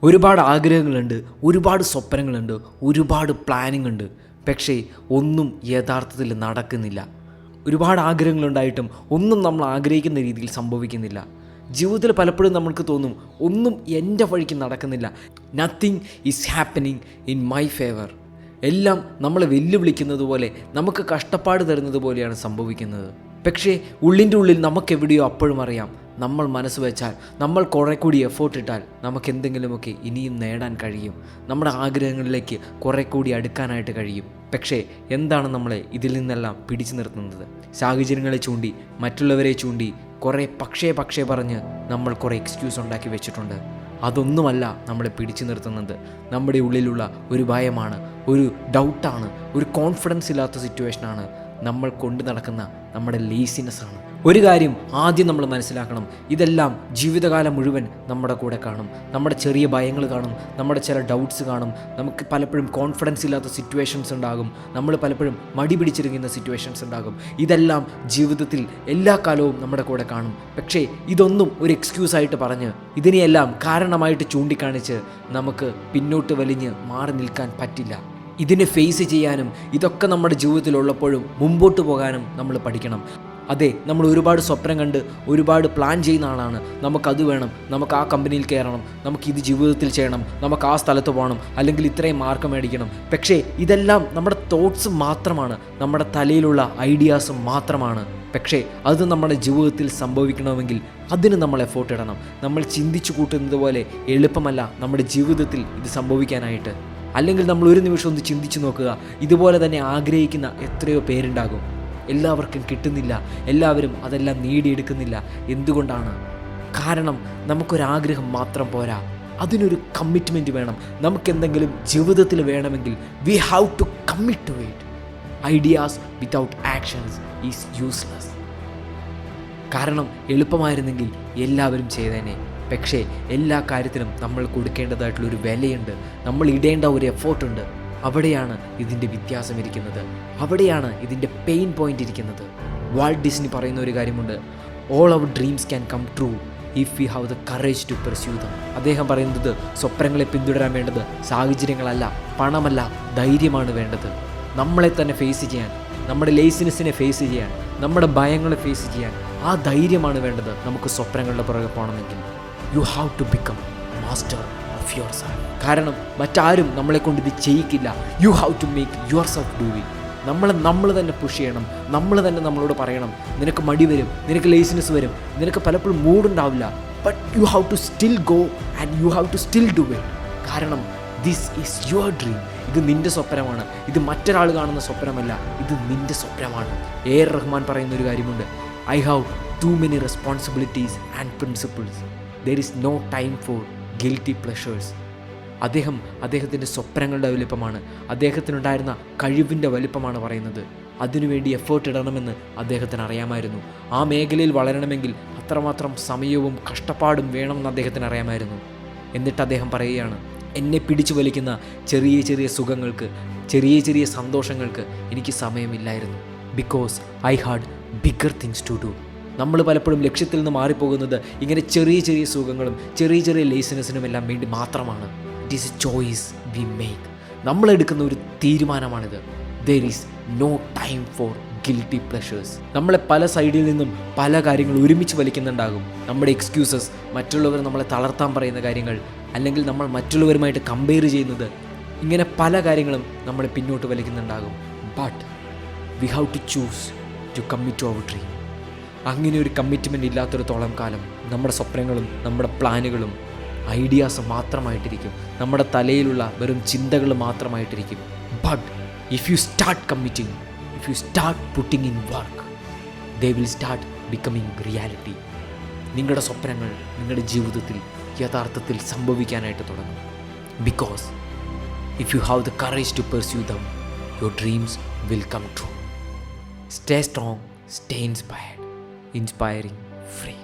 ഒരുപാട് ആഗ്രഹങ്ങളുണ്ട്, ഒരുപാട് സ്വപ്നങ്ങളുണ്ട്, ഒരുപാട് പ്ലാനിങ് ഉണ്ട്. പക്ഷേ ഒന്നും യഥാർത്ഥത്തിൽ നടക്കുന്നില്ല. ഒരുപാട് ആഗ്രഹങ്ങളുണ്ടായിട്ടും ഒന്നും നമ്മൾ ആഗ്രഹിക്കുന്ന രീതിയിൽ സംഭവിക്കുന്നില്ല. ജീവിതത്തിൽ പലപ്പോഴും നമ്മൾക്ക് തോന്നും, ഒന്നും എൻ്റെ വഴിക്ക് നടക്കുന്നില്ല. Nothing is happening in my favour. എല്ലാം നമ്മളെ വെല്ലുവിളിക്കുന്നത് പോലെ, നമുക്ക് കഷ്ടപ്പാട് തരുന്നത് പോലെയാണ് സംഭവിക്കുന്നത്. പക്ഷേ ഉള്ളിൻ്റെ ഉള്ളിൽ നമുക്കെവിടെയോ അപ്പോഴും അറിയാം, നമ്മൾ മനസ്സ് വെച്ചാൽ, നമ്മൾ കുറേ കൂടി എഫേർട്ട് ഇട്ടാൽ നമുക്ക് എന്തെങ്കിലുമൊക്കെ ഇനിയും നേടാൻ കഴിയും. നമ്മുടെ ആഗ്രഹങ്ങളിലേക്ക് കുറേ കൂടി അടുക്കാനായിട്ട് കഴിയും. പക്ഷേ എന്താണ് നമ്മളെ ഇതിൽ നിന്നെല്ലാം പിടിച്ചു നിർത്തുന്നത്? സാഹചര്യങ്ങളെ ചൂണ്ടി, മറ്റുള്ളവരെ ചൂണ്ടി, കുറേ പക്ഷേ പറഞ്ഞ് നമ്മൾ കുറേ എക്സ്ക്യൂസ് ഉണ്ടാക്കി വെച്ചിട്ടുണ്ട്. അതൊന്നുമല്ല നമ്മളെ പിടിച്ചു നിർത്തുന്നത്. നമ്മുടെ ഉള്ളിലുള്ള ഒരു ഭയമാണ്, ഒരു ഡൗട്ടാണ്, ഒരു കോൺഫിഡൻസ് ഇല്ലാത്ത സിറ്റുവേഷനാണ്, നമ്മൾ കൊണ്ടു നടക്കുന്ന നമ്മുടെ ലേസിനെസ്സാണ്. ഒരു കാര്യം ആദ്യം നമ്മൾ മനസ്സിലാക്കണം, ഇതെല്ലാം ജീവിതകാലം മുഴുവൻ നമ്മുടെ കൂടെ കാണും. നമ്മുടെ ചെറിയ ഭയങ്ങൾ കാണും, നമ്മുടെ ചില ഡൗട്ട്സ് കാണും, നമുക്ക് പലപ്പോഴും കോൺഫിഡൻസ് ഇല്ലാത്ത സിറ്റുവേഷൻസ് ഉണ്ടാകും, നമ്മൾ പലപ്പോഴും മടി പിടിച്ചിരിക്കുന്ന സിറ്റുവേഷൻസ് ഉണ്ടാകും. ഇതെല്ലാം ജീവിതത്തിൽ എല്ലാ കാലവും നമ്മുടെ കൂടെ കാണും. പക്ഷേ ഇതൊന്നും ഒരു എക്സ്ക്യൂസായിട്ട് പറഞ്ഞ്, ഇതിനെയെല്ലാം കാരണമായിട്ട് ചൂണ്ടിക്കാണിച്ച് നമുക്ക് പിന്നോട്ട് വലിഞ്ഞ് മാറി നിൽക്കാൻ പറ്റില്ല. ഇതിനെ ഫേസ് ചെയ്യാനും ഇതൊക്കെ നമ്മുടെ ജീവിതത്തിലുള്ളപ്പോഴും മുമ്പോട്ട് പോകാനും നമ്മൾ പഠിക്കണം. അതെ, നമ്മൾ ഒരുപാട് സ്വപ്നം കണ്ട് ഒരുപാട് പ്ലാൻ ചെയ്യുന്ന ആളാണ്. നമുക്കത് വേണം, നമുക്ക് ആ കമ്പനിയിൽ കയറണം, നമുക്കിത് ജീവിതത്തിൽ ചെയ്യണം, നമുക്ക് ആ സ്ഥലത്ത് പോകണം, അല്ലെങ്കിൽ ഇത്രയും മാർക്ക് മേടിക്കണം. പക്ഷേ ഇതെല്ലാം നമ്മുടെ തോട്ട്സ് മാത്രമാണ്, നമ്മുടെ തലയിലുള്ള ഐഡിയാസും മാത്രമാണ്. പക്ഷേ അത് നമ്മുടെ ജീവിതത്തിൽ സംഭവിക്കണമെങ്കിൽ അതിന് നമ്മൾ എഫേർട്ട് ഇടണം. നമ്മൾ ചിന്തിച്ചു കൂട്ടുന്നത് പോലെ എളുപ്പമല്ല നമ്മുടെ ജീവിതത്തിൽ ഇത് സംഭവിക്കാനായിട്ട്. അല്ലെങ്കിൽ നമ്മൾ ഒരു നിമിഷം ഒന്ന് ചിന്തിച്ചു നോക്കുക, ഇതുപോലെ തന്നെ ആഗ്രഹിക്കുന്ന എത്രയോ പേരുണ്ടാകും. എല്ലാവർക്കും കിട്ടുന്നില്ല, എല്ലാവരും അതെല്ലാം നേടിയെടുക്കുന്നില്ല. എന്തുകൊണ്ടാണ്? കാരണം നമുക്കൊരാഗ്രഹം മാത്രം പോരാ, അതിനൊരു കമ്മിറ്റ്മെൻറ്റ് വേണം. നമുക്കെന്തെങ്കിലും ജീവിതത്തിൽ വേണമെങ്കിൽ we have to commit to it. Ideas without actions is useless. കാരണം എളുപ്പമായിരുന്നെങ്കിൽ എല്ലാവരും ചെയ്തേനെ. പക്ഷേ എല്ലാ കാര്യത്തിനും നമ്മൾ കൊടുക്കേണ്ടതായിട്ടുള്ളൊരു വിലയുണ്ട്, നമ്മൾ ഇടേണ്ട ഒരു എഫേർട്ടുണ്ട്. അവിടെയാണ് ഇതിൻ്റെ വ്യത്യാസം ഇരിക്കുന്നത്, അവിടെയാണ് ഇതിൻ്റെ പെയിൻ പോയിൻ്റ് ഇരിക്കുന്നത്. വാൾട്ട് ഡിസ്നി പറയുന്ന ഒരു കാര്യമുണ്ട്, all our dreams can come true if we have the courage to pursue them. അദ്ദേഹം പറയുന്നത്, സ്വപ്നങ്ങളെ പിന്തുടരാൻ വേണ്ടത് സാഹചര്യങ്ങളല്ല, പണമല്ല, ധൈര്യമാണ് വേണ്ടത്. നമ്മളെ തന്നെ ഫേസ് ചെയ്യാൻ, നമ്മുടെ ലേസിനെസ്സിനെ ഫേസ് ചെയ്യാൻ, നമ്മുടെ ഭയങ്ങളെ ഫേസ് ചെയ്യാൻ ആ ധൈര്യമാണ് വേണ്ടത്. നമുക്ക് സ്വപ്നങ്ങളുടെ പുറകെ പോകണമെങ്കിൽ you have to become master of your self. കാരണം മറ്റാരും നമ്മളെ കൊണ്ട് ഇത് ചെയ്യിക്കില്ല. You have to make your self do it. നമ്മൾ തന്നെ പുഷ് ചെയ്യണം, നമ്മൾ തന്നെ നമ്മളോട് പറയണം. നിനക്ക് മടി വരും, നിനക്ക് ലേസിനെസ് വരും, നിനക്ക് പലപ്പോഴും മൂഡുണ്ടാവില്ല, but you have to still go and you have to still do it. കാരണം ദിസ് ഈസ് യുവർ ഡ്രീം. ഇത് നിൻ്റെ സ്വപ്നമാണ്, ഇത് മറ്റൊരാൾ കാണുന്ന സ്വപ്നമല്ല, ഇത് നിൻ്റെ സ്വപ്നമാണ്. എ.ആർ. റഹ്മാൻ പറയുന്ന ഒരു കാര്യമുണ്ട്, I have too many responsibilities and principles. There is no time for guilty pleasures. അദ്ദേഹത്തിൻ്റെ സ്വപ്നങ്ങളുടെ വലിപ്പമാണ്, അദ്ദേഹത്തിനുണ്ടായിരുന്ന കഴിവിൻ്റെ വലിപ്പമാണ് പറയുന്നത്. അതിനുവേണ്ടി എഫേർട്ട് ഇടണമെന്ന് അദ്ദേഹത്തിന് അറിയാമായിരുന്നു. ആ മേഖലയിൽ വളരണമെങ്കിൽ അത്രമാത്രം സമയവും കഷ്ടപ്പാടും വേണമെന്ന് അദ്ദേഹത്തിന് അറിയാമായിരുന്നു. എന്നിട്ട് അദ്ദേഹം പറയുകയാണ്, എന്നെ പിടിച്ചു വലിക്കുന്ന ചെറിയ ചെറിയ സുഖങ്ങൾക്ക്, ചെറിയ ചെറിയ സന്തോഷങ്ങൾക്ക് എനിക്ക് സമയമില്ലായിരുന്നു. Because I had bigger things to do. നമ്മൾ പലപ്പോഴും ലക്ഷ്യത്തിൽ നിന്ന് മാറിപ്പോകുന്നത് ഇങ്ങനെ ചെറിയ ചെറിയ സുഖങ്ങളും ചെറിയ ചെറിയ ലേസിനെസ്സിനും എല്ലാം വേണ്ടി മാത്രമാണ്. It is a choice we make. നമ്മളെടുക്കുന്ന ഒരു തീരുമാനമാണിത്. There is no time for guilty pleasures. നമ്മളെ പല സൈഡിൽ നിന്നും പല കാര്യങ്ങൾ ഒരുമിച്ച് വലിക്കുന്നുണ്ടാകും. നമ്മുടെ എക്സ്ക്യൂസസ്, മറ്റുള്ളവർ നമ്മളെ തളർത്താൻ പറയുന്ന കാര്യങ്ങൾ, അല്ലെങ്കിൽ നമ്മൾ മറ്റുള്ളവരുമായിട്ട് കമ്പയർ ചെയ്യുന്നത്, ഇങ്ങനെ പല കാര്യങ്ങളും നമ്മളെ പിന്നോട്ട് വലിക്കുന്നുണ്ടാകും. But we have to choose to commit to our dream. അങ്ങനെ ഒരു കമ്മിറ്റ്മെൻറ്റ് ഇല്ലാത്തൊരുത്തോളം കാലം നമ്മുടെ സ്വപ്നങ്ങളും നമ്മുടെ പ്ലാനുകളും ഐഡിയാസ് മാത്രമായിട്ടിരിക്കും, നമ്മുടെ തലയിലുള്ള വെറും ചിന്തകൾ മാത്രമായിട്ടിരിക്കും. But if you start committing, if you start putting in work, they will start becoming reality. നിങ്ങളുടെ സ്വപ്നങ്ങൾ നിങ്ങളുടെ ജീവിതത്തിൽ യഥാർത്ഥത്തിൽ സംഭവിക്കാനായിട്ട് തുടങ്ങും. Because if you have the courage to pursue them, your dreams will come true. Stay strong, stay inspired, inspiring, free.